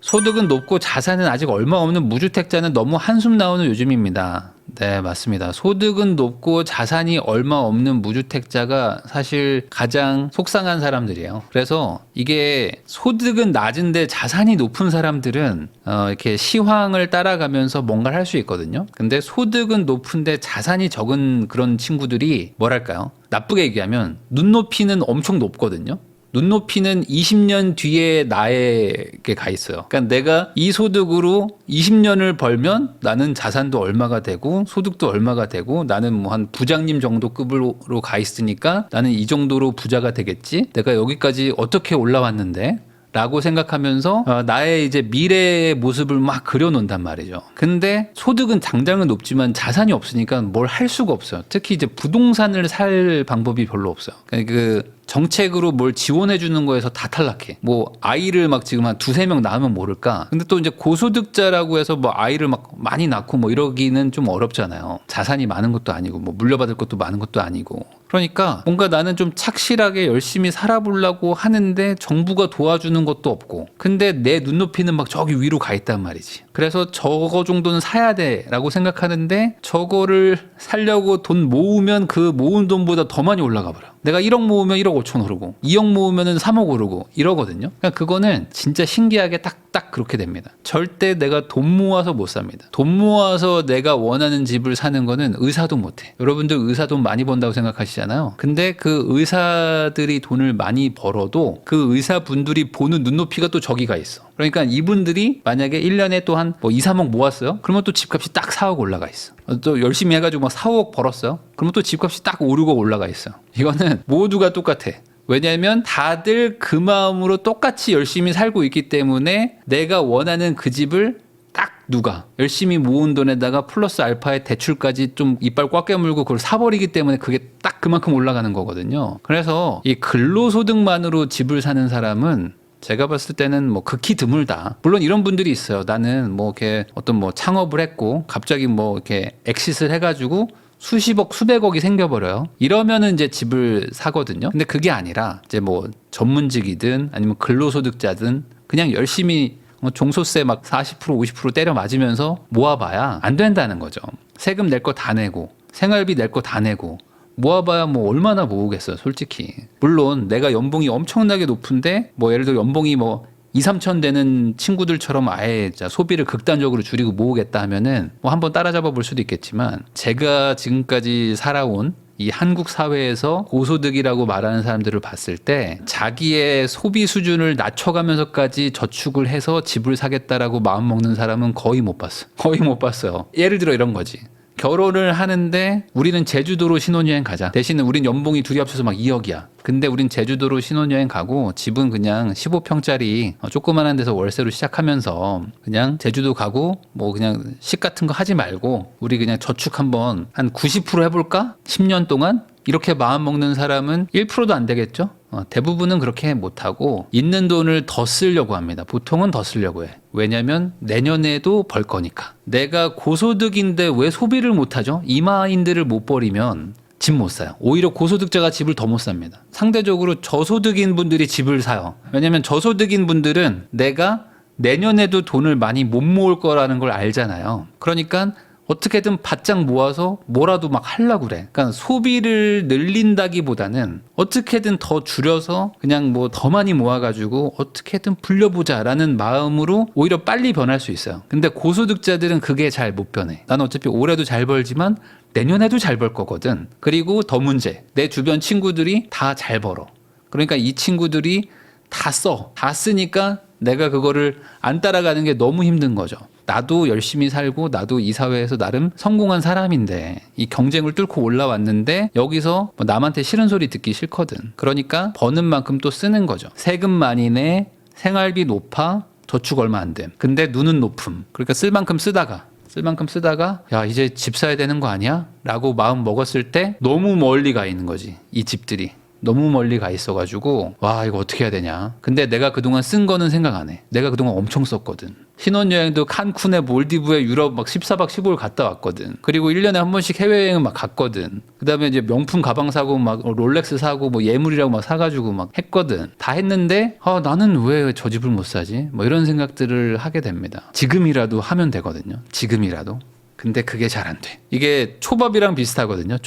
소득은 높고 자산은 아직 얼마 없는 무주택자는 너무 한숨 나오는 요즘입니다. 네, 맞습니다. 소득은 높고 자산이 얼마 없는 무주택자가 사실 가장 속상한 사람들이에요. 그래서 이게 소득은 낮은데 자산이 높은 사람들은 이렇게 시황을 따라가면서 뭔가를 할 수 있거든요. 근데 소득은 높은데 자산이 적은 그런 친구들이 뭐랄까요? 나쁘게 얘기하면 눈높이는 엄청 높거든요. 눈높이는 20년 뒤에 나에게 가 있어요. 그러니까 내가 이 소득으로 20년을 벌면 나는 자산도 얼마가 되고 소득도 얼마가 되고 나는 뭐 한 부장님 정도 급으로 가 있으니까 나는 이 정도로 부자가 되겠지. 내가 여기까지 어떻게 올라왔는데? 라고 생각하면서 나의 이제 미래의 모습을 막 그려놓는단 말이죠. 근데 소득은 당장은 높지만 자산이 없으니까 뭘 할 수가 없어요. 특히 이제 부동산을 살 방법이 별로 없어요. 그 정책으로 뭘 지원해 주는 거에서 다 탈락해. 뭐 아이를 막 지금 한 두세 명 낳으면 모를까. 근데 또 이제 고소득자라고 해서 뭐 아이를 막 많이 낳고 뭐 이러기는 좀 어렵잖아요. 자산이 많은 것도 아니고 뭐 물려받을 것도 많은 것도 아니고. 그러니까 뭔가 나는 좀 착실하게 열심히 살아보려고 하는데 정부가 도와주는 것도 없고. 근데 내 눈높이는 막 저기 위로 가 있단 말이지. 그래서 저거 정도는 사야 돼라고 생각하는데 저거를 살려고 돈 모으면 그 모은 돈보다 더 많이 올라가 버려. 내가 1억 모으면 1억 5천 오르고 2억 모으면 3억 오르고 이러거든요. 그러니까 그거는 진짜 신기하게 딱 그렇게 됩니다. 절대 내가 돈 모아서 못 삽니다. 돈 모아서 내가 원하는 집을 사는 거는 의사도 못해. 여러분들 의사 돈 많이 번다고 생각하시잖아요. 근데 그 의사들이 돈을 많이 벌어도 그 의사분들이 보는 눈높이가 또 저기가 있어. 그러니까 이분들이 만약에 1년에 또 한 뭐 2, 3억 모았어요. 그러면 또 집값이 딱 4억 올라가 있어. 또 열심히 해가지고 막 4, 5억 벌었어요. 그러면 또 집값이 딱 5, 6억 올라가 있어. 이거는 모두가 똑같아. 왜냐하면 다들 그 마음으로 똑같이 열심히 살고 있기 때문에 내가 원하는 그 집을 딱 누가 열심히 모은 돈에다가 플러스 알파의 대출까지 좀 이빨 꽉 깨물고 그걸 사버리기 때문에 그게 딱 그만큼 올라가는 거거든요. 그래서 이 근로소득만으로 집을 사는 사람은 제가 봤을 때는 뭐 극히 드물다. 물론 이런 분들이 있어요. 나는 뭐 이렇게 어떤 뭐 창업을 했고 갑자기 뭐 이렇게 엑싯을 해가지고 수십억, 수백억이 생겨버려요. 이러면은 이제 집을 사거든요. 근데 그게 아니라 이제 뭐 전문직이든 아니면 근로소득자든 그냥 열심히 종소세 막 40%, 50% 때려 맞으면서 모아봐야 안 된다는 거죠. 세금 낼 거 다 내고 생활비 낼 거 다 내고 모아봐야 뭐 얼마나 모으겠어요, 솔직히. 물론 내가 연봉이 엄청나게 높은데 뭐 예를 들어 연봉이 뭐 2, 3천 되는 친구들처럼 아예 소비를 극단적으로 줄이고 모으겠다 하면은 뭐 한번 따라잡아 볼 수도 있겠지만 제가 지금까지 살아온 이 한국 사회에서 고소득이라고 말하는 사람들을 봤을 때 자기의 소비 수준을 낮춰가면서까지 저축을 해서 집을 사겠다라고 마음먹는 사람은 거의 못 봤어. 거의 못 봤어요. 예를 들어 이런 거지. 결혼을 하는데 우리는 제주도로 신혼여행 가자. 대신에 우린 연봉이 둘이 합쳐서 막 2억이야. 근데 우린 제주도로 신혼여행 가고 집은 그냥 15평짜리 조그만한 데서 월세로 시작하면서 그냥 제주도 가고 뭐 그냥 식 같은 거 하지 말고 우리 그냥 저축 한번 한 90% 해볼까? 10년 동안? 이렇게 마음 먹는 사람은 1%도 안 되겠죠? 대부분은 그렇게 못하고 있는 돈을 더 쓰려고 합니다. 보통은 더 쓰려고 해. 왜냐면 내년에도 벌 거니까. 내가 고소득인데 왜 소비를 못하죠? 이 마인드를 못 버리면 집 못 사요. 오히려 고소득자가 집을 더 못 삽니다. 상대적으로 저소득인 분들이 집을 사요. 왜냐면 저소득인 분들은 내가 내년에도 돈을 많이 못 모을 거라는 걸 알잖아요. 그러니까 어떻게든 바짝 모아서 뭐라도 막 하려고 그래. 그러니까 소비를 늘린다기보다는 어떻게든 더 줄여서 그냥 뭐 더 많이 모아가지고 어떻게든 불려보자라는 마음으로 오히려 빨리 변할 수 있어요. 근데 고소득자들은 그게 잘 못 변해. 나는 어차피 올해도 잘 벌지만 내년에도 잘 벌 거거든. 그리고 더 문제. 내 주변 친구들이 다 잘 벌어. 그러니까 이 친구들이 다 써. 다 쓰니까 내가 그거를 안 따라가는 게 너무 힘든 거죠. 나도 열심히 살고 나도 이 사회에서 나름 성공한 사람인데 이 경쟁을 뚫고 올라왔는데 여기서 뭐 남한테 싫은 소리 듣기 싫거든. 그러니까 버는 만큼 또 쓰는 거죠. 세금 많이 내, 생활비 높아, 저축 얼마 안 됨. 근데 눈은 높음. 그러니까 쓸 만큼 쓰다가 야 이제 집 사야 되는 거 아니야? 라고 마음 먹었을 때 너무 멀리 가 있는 거지. 이 집들이. 너무 멀리 가 있어가지고 와 이거 어떻게 해야 되냐. 근데 내가 그동안 쓴 거는 생각 안 해. 내가 그동안 엄청 썼거든. 신혼여행도 칸쿤에 몰디브에 유럽 막 14박 15일 갔다 왔거든. 그리고 1년에 한 번씩 해외여행을 막 갔거든. 그 다음에 이제 명품 가방 사고 막 롤렉스 사고 뭐 예물이라고 막 사가지고 막 했거든. 다 했는데 나는 왜 저 집을 못 사지? 뭐 이런 생각들을 하게 됩니다. 지금이라도 하면 되거든요. 지금이라도. 근데 그게 잘 안 돼. 이게 초밥이랑 비슷하거든요.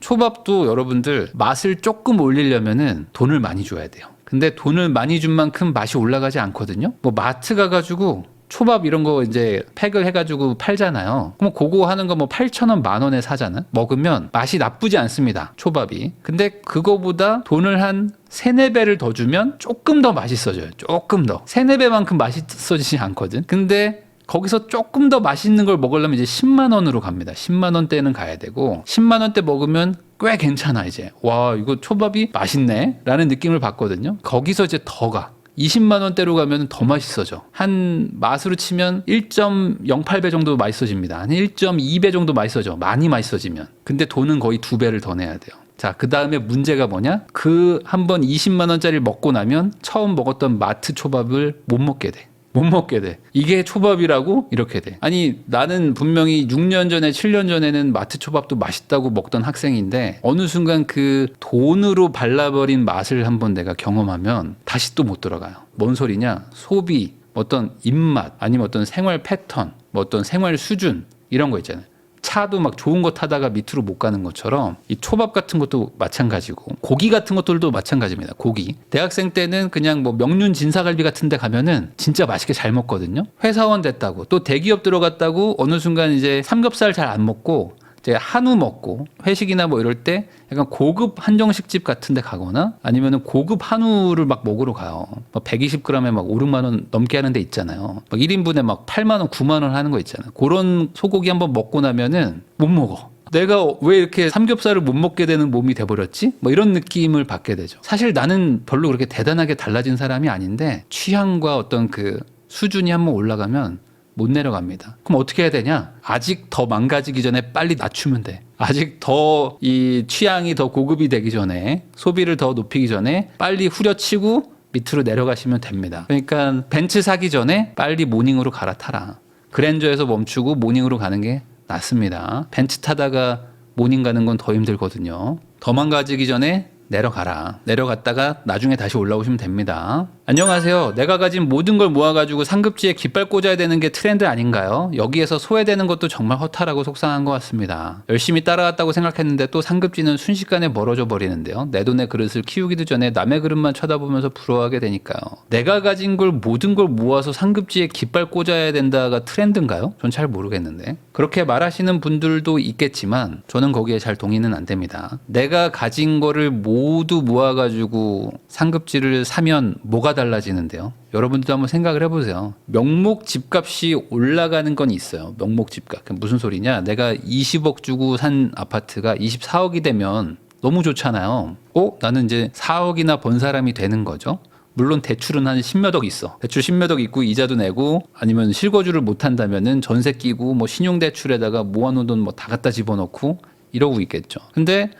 초밥도 여러분들 맛을 조금 올리려면은 돈을 많이 줘야 돼요. 근데 돈을 많이 준 만큼 맛이 올라가지 않거든요. 뭐 마트 가가지고 초밥 이런 거 이제 팩을 해가지고 팔잖아요. 그럼 그거 하는 거 뭐 8,000원, 10,000원에 사잖아. 먹으면 맛이 나쁘지 않습니다. 초밥이. 근데 그거보다 돈을 한 3, 4배를 더 주면 조금 더 맛있어져요. 조금 더. 3, 4배만큼 맛있어지지 않거든. 근데 거기서 조금 더 맛있는 걸 먹으려면 이제 10만 원으로 갑니다. 10만 원대는 가야 되고 10만 원대 먹으면 꽤 괜찮아 이제. 와 이거 초밥이 맛있네 라는 느낌을 받거든요. 거기서 이제 더 가. 20만 원대로 가면 더 맛있어져. 한 맛으로 치면 1.08배 정도 맛있어집니다. 한 1.2배 정도 맛있어져. 많이 맛있어지면. 근데 돈은 거의 2배를 더 내야 돼요. 자, 그 다음에 문제가 뭐냐? 그 한 번 20만 원짜리 먹고 나면 처음 먹었던 마트 초밥을 못 먹게 돼. 못 먹게 돼. 이게 초밥이라고? 이렇게 돼. 아니 나는 분명히 6년 전에 7년 전에는 마트 초밥도 맛있다고 먹던 학생인데 어느 순간 그 돈으로 발라버린 맛을 한번 내가 경험하면 다시 또 못 들어가요. 뭔 소리냐? 소비, 어떤 입맛, 아니면 어떤 생활 패턴, 뭐 어떤 생활 수준 이런 거 있잖아요. 차도 막 좋은 거 타다가 밑으로 못 가는 것처럼 이 초밥 같은 것도 마찬가지고 고기 같은 것들도 마찬가지입니다. 고기. 대학생 때는 그냥 뭐 명륜 진사갈비 같은 데 가면은 진짜 맛있게 잘 먹거든요. 회사원 됐다고 또 대기업 들어갔다고 어느 순간 이제 삼겹살 잘 안 먹고 이제 한우 먹고 회식이나 뭐 이럴 때 약간 고급 한정식집 같은 데 가거나 아니면은 고급 한우를 막 먹으러 가요. 막 120g에 막 5, 6만 원 넘게 하는 데 있잖아요. 막 1인분에 막 8만 원, 9만 원 하는 거 있잖아요. 그런 소고기 한번 먹고 나면은 못 먹어. 내가 왜 이렇게 삼겹살을 못 먹게 되는 몸이 돼버렸지? 뭐 이런 느낌을 받게 되죠. 사실 나는 별로 그렇게 대단하게 달라진 사람이 아닌데 취향과 어떤 그 수준이 한번 올라가면 못 내려갑니다. 그럼 어떻게 해야 되냐? 아직 더 망가지기 전에 빨리 낮추면 돼. 아직 더 이 취향이 더 고급이 되기 전에 소비를 더 높이기 전에 빨리 후려치고 밑으로 내려가시면 됩니다. 그러니까 벤츠 사기 전에 빨리 모닝으로 갈아타라. 그랜저에서 멈추고 모닝으로 가는 게 낫습니다. 벤츠 타다가 모닝 가는 건 더 힘들거든요. 더 망가지기 전에 내려가라. 내려갔다가 나중에 다시 올라오시면 됩니다. 안녕하세요. 내가 가진 모든 걸 모아가지고 상급지에 깃발 꽂아야 되는 게 트렌드 아닌가요? 여기에서 소외되는 것도 정말 허탈하고 속상한 것 같습니다. 열심히 따라왔다고 생각했는데 또 상급지는 순식간에 멀어져 버리는데요. 내 돈의 그릇을 키우기도 전에 남의 그릇만 쳐다보면서 부러워하게 되니까요. 내가 가진 걸 모든 걸 모아서 상급지에 깃발 꽂아야 된다가 트렌드인가요? 전 잘 모르겠는데. 그렇게 말하시는 분들도 있겠지만 저는 거기에 잘 동의는 안 됩니다. 내가 가진 거를 모두 모아가지고 상급지를 사면 뭐가 달라지는데요? 여러분들도 한번 생각을 해보세요. 명목 집값이 올라가는 건 있어요. 명목 집값. 무슨 소리냐? 내가 20억 주고 산 아파트가 24억이 되면 너무 좋잖아요. 나는 이제 4억이나 번 사람이 되는 거죠. 물론 대출은 한 10몇억 있어. 대출 10몇억 있고 이자도 내고 아니면 실거주를 못 한다면은 전세 끼고 뭐 신용대출에다가 모아놓은 돈 뭐 다 갖다 집어넣고 이러고 있겠죠. 근데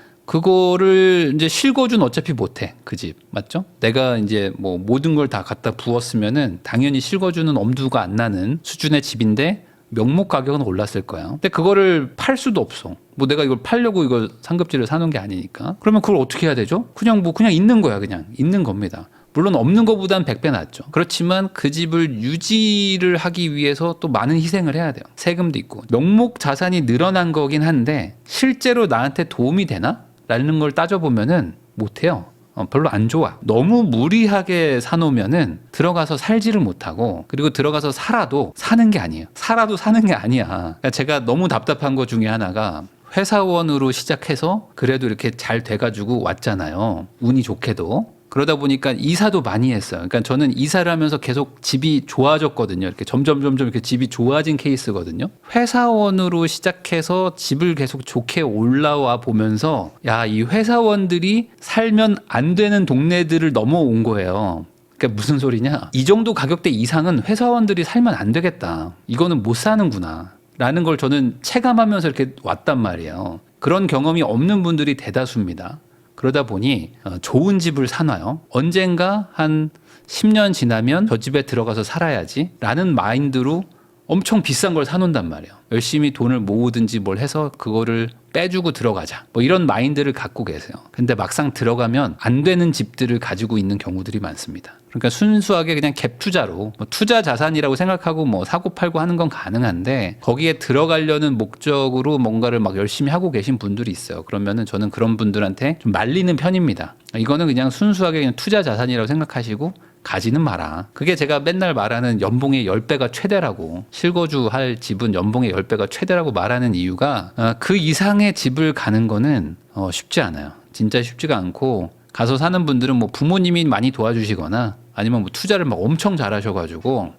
그거를 이제 실거주는 어차피 못해. 그 집. 맞죠? 내가 이제 뭐 모든 걸 다 갖다 부었으면은 당연히 실거주는 엄두가 안 나는 수준의 집인데 명목 가격은 올랐을 거야. 근데 그거를 팔 수도 없어. 뭐 내가 이걸 팔려고 이걸 상급지를 사놓은 게 아니니까. 그러면 그걸 어떻게 해야 되죠? 그냥 있는 거야. 그냥 있는 겁니다. 물론 없는 것보단 100배 낫죠. 그렇지만 그 집을 유지를 하기 위해서 또 많은 희생을 해야 돼요. 세금도 있고. 명목 자산이 늘어난 거긴 한데 실제로 나한테 도움이 되나? 라는 걸 따져보면은 못해요. 별로 안 좋아. 너무 무리하게 사놓으면은 들어가서 살지를 못하고 그리고 들어가서 살아도 사는 게 아니에요. 살아도 사는 게 아니야. 그러니까 제가 너무 답답한 것 중에 하나가 회사원으로 시작해서 그래도 이렇게 잘 돼가지고 왔잖아요. 운이 좋게도. 그러다 보니까 이사도 많이 했어요. 그러니까 저는 이사를 하면서 계속 집이 좋아졌거든요. 이렇게 점점 이렇게 집이 좋아진 케이스거든요. 회사원으로 시작해서 집을 계속 좋게 올라와 보면서 야, 이 회사원들이 살면 안 되는 동네들을 넘어온 거예요. 그러니까 무슨 소리냐? 이 정도 가격대 이상은 회사원들이 살면 안 되겠다. 이거는 못 사는구나. 라는 걸 저는 체감하면서 이렇게 왔단 말이에요. 그런 경험이 없는 분들이 대다수입니다. 그러다 보니 좋은 집을 사놔요. 언젠가 한 10년 지나면 저 집에 들어가서 살아야지 라는 마인드로 엄청 비싼 걸 사놓는단 말이에요. 열심히 돈을 모으든지 뭘 해서 그거를 빼주고 들어가자. 뭐 이런 마인드를 갖고 계세요. 근데 막상 들어가면 안 되는 집들을 가지고 있는 경우들이 많습니다. 그러니까 순수하게 그냥 갭 투자로 뭐 투자 자산이라고 생각하고 뭐 사고 팔고 하는 건 가능한데 거기에 들어가려는 목적으로 뭔가를 막 열심히 하고 계신 분들이 있어요. 그러면은 저는 그런 분들한테 좀 말리는 편입니다. 이거는 그냥 순수하게 그냥 투자 자산이라고 생각하시고 가지는 마라. 그게 제가 맨날 말하는 연봉의 10배가 최대라고. 실거주 할 집은 연봉의 10배가 최대라고 말하는 이유가 그 이상의 집을 가는 거는 쉽지 않아요. 진짜 쉽지가 않고 가서 사는 분들은 뭐 부모님이 많이 도와주시거나 아니면 뭐 투자를 막 엄청 잘하셔가지고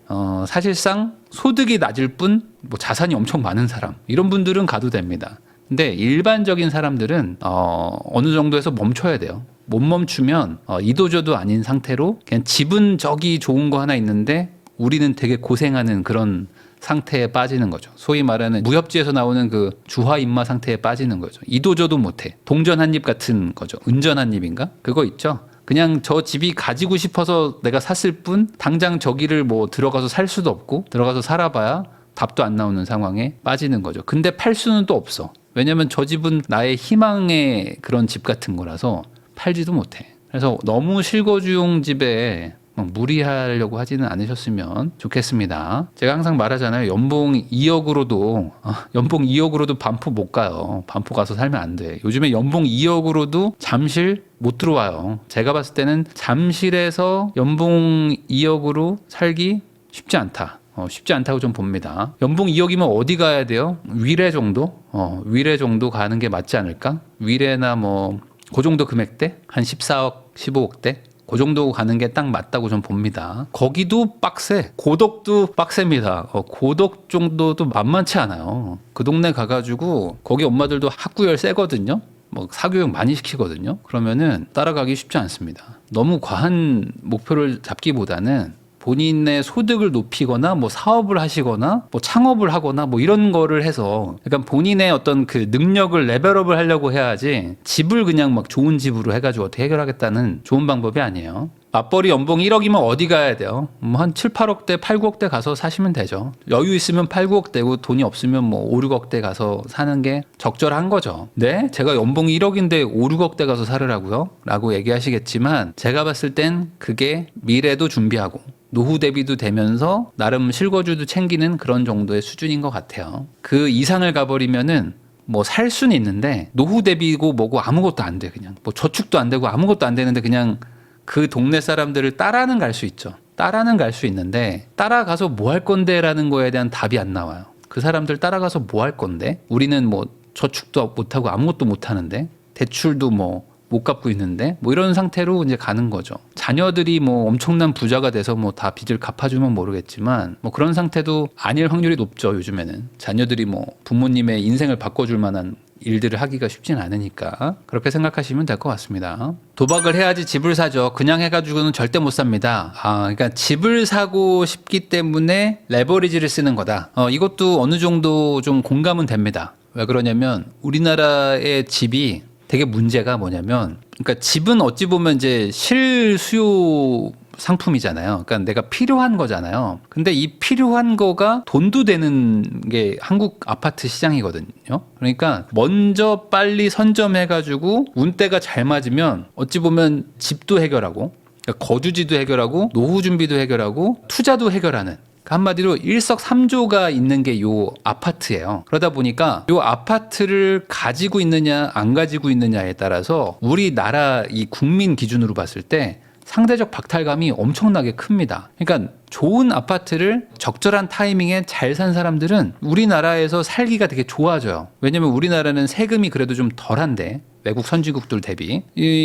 사실상 소득이 낮을 뿐 뭐 자산이 엄청 많은 사람 이런 분들은 가도 됩니다. 근데 일반적인 사람들은 어느 정도에서 멈춰야 돼요. 못 멈추면 이도저도 아닌 상태로 그냥 집은 저기 좋은 거 하나 있는데 우리는 되게 고생하는 그런 상태에 빠지는 거죠. 소위 말하는 무협지에서 나오는 그 주화인마 상태에 빠지는 거죠. 이도저도 못해. 동전 한 입 같은 거죠. 은전 한 입인가? 그거 있죠. 그냥 저 집이 가지고 싶어서 내가 샀을 뿐 당장 저기를 뭐 들어가서 살 수도 없고 들어가서 살아봐야 답도 안 나오는 상황에 빠지는 거죠. 근데 팔 수는 또 없어. 왜냐면 저 집은 나의 희망의 그런 집 같은 거라서 팔지도 못해. 그래서 너무 실거주용 집에 무리하려고 하지는 않으셨으면 좋겠습니다. 제가 항상 말하잖아요. 연봉 2억으로도 반포 못 가요. 반포 가서 살면 안 돼. 요즘에 연봉 2억으로도 잠실 못 들어와요. 제가 봤을 때는 잠실에서 연봉 2억으로 살기 쉽지 않다. 쉽지 않다고 좀 봅니다. 연봉 2억이면 어디 가야 돼요? 위례 정도? 위례 정도 가는 게 맞지 않을까? 위례나 뭐 그 정도 금액대? 한 14억, 15억대? 그 정도 가는 게 딱 맞다고 좀 봅니다. 거기도 빡세. 고덕도 빡셉니다. 고덕 정도도 만만치 않아요. 그 동네 가가지고 거기 엄마들도 학구열 세거든요. 뭐 사교육 많이 시키거든요. 그러면은 따라가기 쉽지 않습니다. 너무 과한 목표를 잡기보다는 본인의 소득을 높이거나 뭐 사업을 하시거나 뭐 창업을 하거나 뭐 이런 거를 해서 그러니까 본인의 어떤 그 능력을 레벨업을 하려고 해야지 집을 그냥 막 좋은 집으로 해가지고 어떻게 해결하겠다는 좋은 방법이 아니에요. 맞벌이 연봉 1억이면 어디 가야 돼요? 뭐 한 7, 8억대, 8, 9억대 가서 사시면 되죠. 여유 있으면 8, 9억대고 돈이 없으면 뭐 5, 6억대 가서 사는 게 적절한 거죠. 네? 제가 연봉 1억인데 5, 6억대 가서 살으라고요? 라고 얘기하시겠지만 제가 봤을 땐 그게 미래도 준비하고 노후 대비도 되면서 나름 실거주도 챙기는 그런 정도의 수준인 것 같아요. 그 이상을 가버리면은 뭐 살 수는 있는데 노후 대비고 뭐고 아무것도 안 돼. 그냥 뭐 저축도 안 되고 아무것도 안 되는데 그냥 그 동네 사람들을 따라는 갈 수 있죠. 따라는 갈 수 있는데 따라가서 뭐 할 건데 라는 거에 대한 답이 안 나와요. 그 사람들 따라가서 뭐 할 건데 우리는 뭐 저축도 못하고 아무것도 못하는데 대출도 뭐 못 갚고 있는데 뭐 이런 상태로 이제 가는 거죠. 자녀들이 뭐 엄청난 부자가 돼서 뭐 다 빚을 갚아주면 모르겠지만 뭐 그런 상태도 아닐 확률이 높죠. 요즘에는 자녀들이 뭐 부모님의 인생을 바꿔줄 만한 일들을 하기가 쉽진 않으니까 그렇게 생각하시면 될 것 같습니다. 도박을 해야지 집을 사죠. 그냥 해가지고는 절대 못 삽니다. 그러니까 집을 사고 싶기 때문에 레버리지를 쓰는 거다. 이것도 어느 정도 좀 공감은 됩니다. 왜 그러냐면 우리나라의 집이 되게 문제가 뭐냐면 그러니까 집은 어찌 보면 이제 실수요 상품이잖아요. 그러니까 내가 필요한 거잖아요. 근데 이 필요한 거가 돈도 되는 게 한국 아파트 시장이거든요. 그러니까 먼저 빨리 선점해가지고 운대가 잘 맞으면 어찌 보면 집도 해결하고 그러니까 거주지도 해결하고 노후 준비도 해결하고 투자도 해결하는 한마디로 일석삼조가 있는 게 요 아파트예요. 그러다 보니까 요 아파트를 가지고 있느냐 안 가지고 있느냐에 따라서 우리나라 이 국민 기준으로 봤을 때 상대적 박탈감이 엄청나게 큽니다. 그러니까 좋은 아파트를 적절한 타이밍에 잘 산 사람들은 우리나라에서 살기가 되게 좋아져요. 왜냐면 우리나라는 세금이 그래도 좀 덜한데 외국 선진국들 대비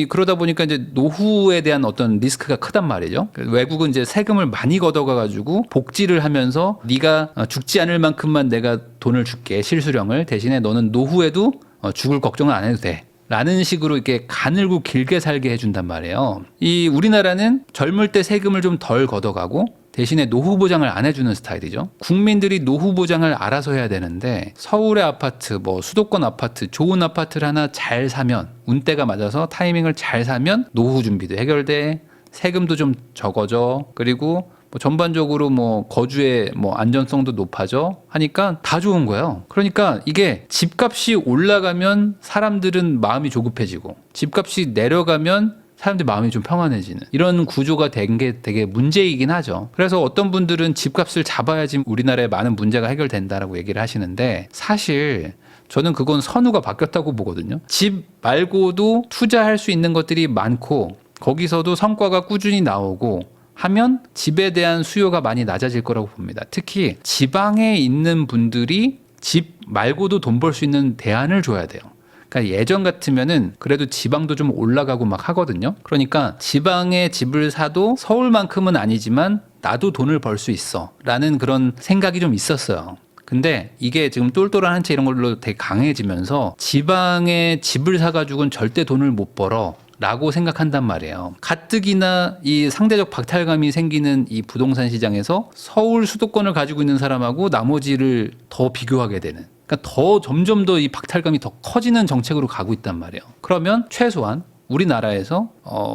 그러다 보니까 이제 노후에 대한 어떤 리스크가 크단 말이죠. 외국은 이제 세금을 많이 걷어가가지고 복지를 하면서 네가 죽지 않을 만큼만 내가 돈을 줄게 실수령을 대신에 너는 노후에도 죽을 걱정은 안 해도 돼. 라는 식으로 이렇게 가늘고 길게 살게 해준단 말이에요. 이 우리나라는 젊을 때 세금을 좀 덜 걷어가고 대신에 노후 보장을 안 해주는 스타일이죠. 국민들이 노후 보장을 알아서 해야 되는데 서울의 아파트, 뭐 수도권 아파트, 좋은 아파트를 하나 잘 사면 운대가 맞아서 타이밍을 잘 사면 노후 준비도 해결돼, 세금도 좀 적어져. 그리고 뭐 전반적으로 뭐 거주의 뭐 안전성도 높아져 하니까 다 좋은 거예요. 그러니까 이게 집값이 올라가면 사람들은 마음이 조급해지고 집값이 내려가면 사람들 마음이 좀 평안해지는 이런 구조가 된 게 되게 문제이긴 하죠. 그래서 어떤 분들은 집값을 잡아야지 우리나라의 많은 문제가 해결된다라고 얘기를 하시는데 사실 저는 그건 선우가 바뀌었다고 보거든요. 집 말고도 투자할 수 있는 것들이 많고 거기서도 성과가 꾸준히 나오고 하면 집에 대한 수요가 많이 낮아질 거라고 봅니다. 특히 지방에 있는 분들이 집 말고도 돈 벌 수 있는 대안을 줘야 돼요. 그러니까 예전 같으면은 그래도 지방도 좀 올라가고 막 하거든요. 그러니까 지방에 집을 사도 서울만큼은 아니지만 나도 돈을 벌 수 있어 라는 그런 생각이 좀 있었어요. 근데 이게 지금 똘똘한 한 채 이런 걸로 되게 강해지면서 지방에 집을 사가지고는 절대 돈을 못 벌어 라고 생각한단 말이에요. 가뜩이나 이 상대적 박탈감이 생기는 이 부동산 시장에서 서울 수도권을 가지고 있는 사람하고 나머지를 더 비교하게 되는, 그러니까 더 점점 더 이 박탈감이 더 커지는 정책으로 가고 있단 말이에요. 그러면 최소한 우리나라에서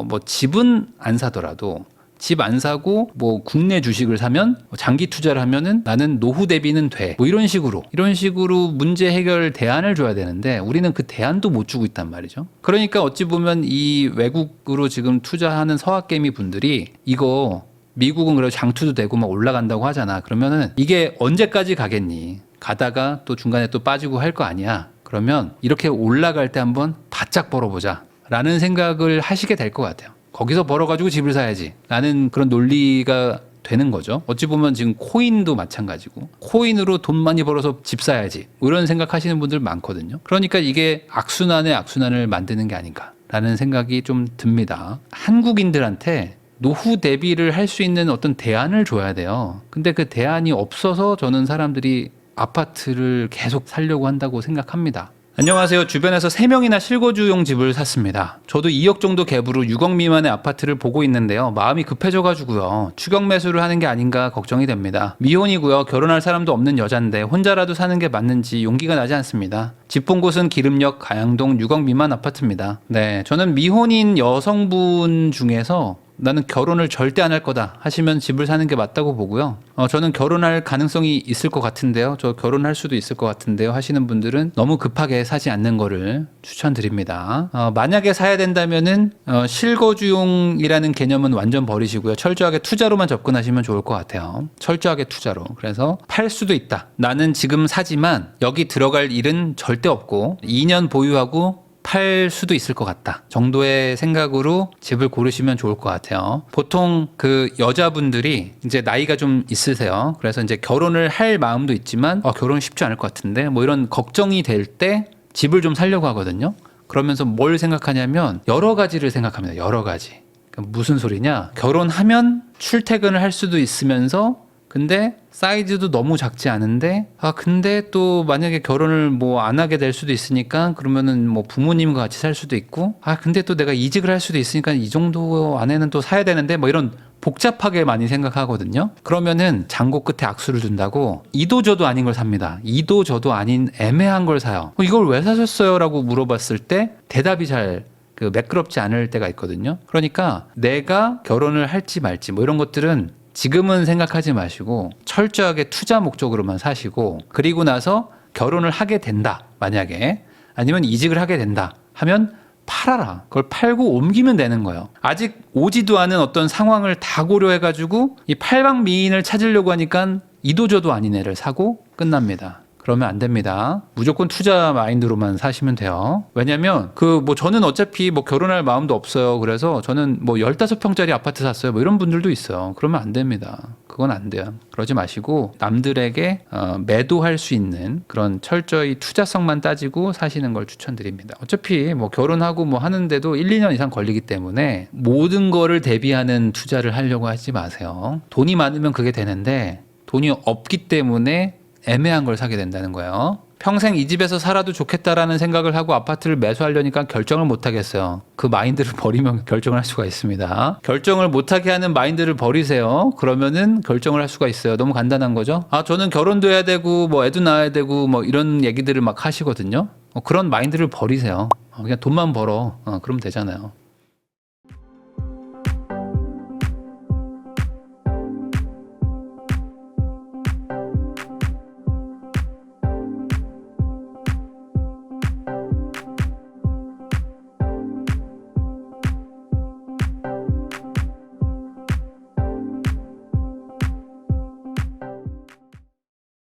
뭐 집은 안 사더라도 집 안 사고 뭐 국내 주식을 사면 장기 투자를 하면은 나는 노후 대비는 돼. 뭐 이런 식으로 문제 해결 대안을 줘야 되는데 우리는 그 대안도 못 주고 있단 말이죠. 그러니까 어찌 보면 이 외국으로 지금 투자하는 서학개미 분들이 이거 미국은 그래도 장투도 되고 막 올라간다고 하잖아. 그러면은 이게 언제까지 가겠니? 가다가 또 중간에 또 빠지고 할 거 아니야. 그러면 이렇게 올라갈 때 한번 바짝 벌어보자 라는 생각을 하시게 될 것 같아요. 거기서 벌어가지고 집을 사야지 라는 그런 논리가 되는 거죠. 어찌 보면 지금 코인도 마찬가지고 코인으로 돈 많이 벌어서 집 사야지 이런 생각하시는 분들 많거든요. 그러니까 이게 악순환의 악순환을 만드는 게 아닌가라는 생각이 좀 듭니다. 한국인들한테 노후 대비를 할 수 있는 어떤 대안을 줘야 돼요. 근데 그 대안이 없어서 저는 사람들이 아파트를 계속 살려고 한다고 생각합니다. 안녕하세요. 주변에서 3명이나 실거주용 집을 샀습니다. 저도 2억 정도 갭으로 6억 미만의 아파트를 보고 있는데요. 마음이 급해져가지고요. 추격 매수를 하는 게 아닌가 걱정이 됩니다. 미혼이고요. 결혼할 사람도 없는 여잔데 혼자라도 사는 게 맞는지 용기가 나지 않습니다. 집 본 곳은 기름역 가양동 6억 미만 아파트입니다. 네, 저는 미혼인 여성분 중에서 나는 결혼을 절대 안 할 거다 하시면 집을 사는 게 맞다고 보고요. 저는 결혼할 가능성이 있을 것 같은데요. 저 결혼할 수도 있을 것 같은데요 하시는 분들은 너무 급하게 사지 않는 거를 추천드립니다. 만약에 사야 된다면은 실거주용이라는 개념은 완전 버리시고요. 철저하게 투자로만 접근하시면 좋을 것 같아요. 철저하게 투자로. 그래서 팔 수도 있다. 나는 지금 사지만 여기 들어갈 일은 절대 없고 2년 보유하고 팔 수도 있을 것 같다 정도의 생각으로 집을 고르시면 좋을 것 같아요. 보통 그 여자분들이 이제 나이가 좀 있으세요. 그래서 이제 결혼을 할 마음도 있지만 결혼 쉽지 않을 것 같은데 뭐 이런 걱정이 될 때 집을 좀 사려고 하거든요. 그러면서 뭘 생각하냐면 여러 가지를 생각합니다. 여러 가지. 그러니까 무슨 소리냐? 결혼하면 출퇴근을 할 수도 있으면서 근데 사이즈도 너무 작지 않은데 근데 또 만약에 결혼을 뭐 안 하게 될 수도 있으니까 그러면은 뭐 부모님과 같이 살 수도 있고 근데 또 내가 이직을 할 수도 있으니까 이 정도 안에는 또 사야 되는데 뭐 이런 복잡하게 많이 생각하거든요. 그러면은 장고 끝에 악수를 둔다고 이도저도 아닌 걸 삽니다. 이도저도 아닌 애매한 걸 사요. 이걸 왜 사셨어요? 라고 물어봤을 때 대답이 잘 매끄럽지 않을 때가 있거든요. 그러니까 내가 결혼을 할지 말지 뭐 이런 것들은 지금은 생각하지 마시고 철저하게 투자 목적으로만 사시고 그리고 나서 결혼을 하게 된다. 만약에 아니면 이직을 하게 된다 하면 팔아라. 그걸 팔고 옮기면 되는 거예요. 아직 오지도 않은 어떤 상황을 다 고려해가지고 이 팔방미인을 찾으려고 하니까 이도저도 아닌 애를 사고 끝납니다. 그러면 안 됩니다. 무조건 투자 마인드로만 사시면 돼요. 왜냐면 저는 어차피 뭐 결혼할 마음도 없어요. 그래서 저는 뭐 15평짜리 아파트 샀어요. 뭐 이런 분들도 있어요. 그러면 안 됩니다. 그건 안 돼요. 그러지 마시고 남들에게 매도할 수 있는 그런 철저히 투자성만 따지고 사시는 걸 추천드립니다. 어차피 뭐 결혼하고 뭐 하는데도 1, 2년 이상 걸리기 때문에 모든 거를 대비하는 투자를 하려고 하지 마세요. 돈이 많으면 그게 되는데 돈이 없기 때문에 애매한 걸 사게 된다는 거예요. 평생 이 집에서 살아도 좋겠다라는 생각을 하고 아파트를 매수하려니까 결정을 못 하겠어요. 그 마인드를 버리면 결정을 할 수가 있습니다. 결정을 못하게 하는 마인드를 버리세요. 그러면은 결정을 할 수가 있어요. 너무 간단한 거죠. 저는 결혼도 해야 되고 뭐 애도 낳아야 되고 뭐 이런 얘기들을 막 하시거든요. 그런 마인드를 버리세요. 그냥 돈만 벌어. 그러면 되잖아요.